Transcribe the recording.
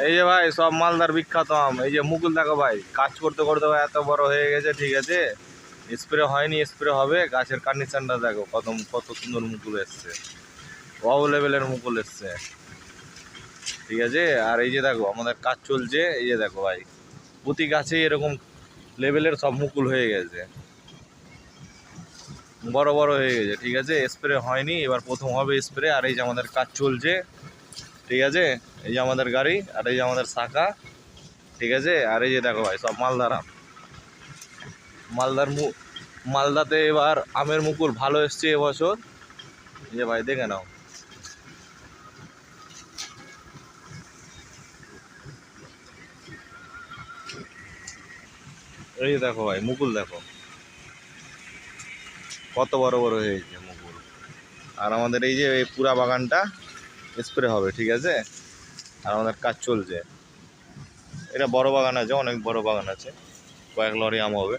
এই যে ভাই সব মালদার বিখ্যাত আম, এই যে মুকুল দেখো ভাই, কাজ করতে করতে ভাই এত বড় হয়ে গেছে, ঠিক আছে। স্প্রে হয়নি, স্প্রে হবে। গাছের কন্ডিশনটা দেখো, কত কত সুন্দর মুকুল এসছে, অল লেভেলের মুকুল এসছে, ঠিক আছে। আর এই যে দেখো আমাদের কাজ চলছে, এই যে দেখো ভাই প্রতি গাছে এরকম লেভেলের সব মুকুল হয়ে গেছে, বড় বড় হয়ে গেছে, ঠিক আছে। স্প্রে হয়নি, এবার প্রথম হবে স্প্রে। আর এই যে আমাদের কাজ চলছে, ঠিক আছে। এই যে আমাদের গাড়ি, আর এই যে আমাদের শাখা, ঠিক আছে। আর এই যে দেখো ভাই সব মালদার আম, মালদার মালদাতে এবার আমের মুকুল ভালো এসছে এবছর, এই যে ভাই দেখে নাও। এই যে দেখো ভাই মুকুল দেখো কত বড় বড় হয়েছে মুকুল। আর আমাদের এই যে এই পুরা বাগানটা স্প্রে হবে, ঠিক আছে। আর আমাদের কাজ চলছে, এটা বড় বাগান আছে, অনেক বড় বাগান আছে, কয়েক লরি আম হবে।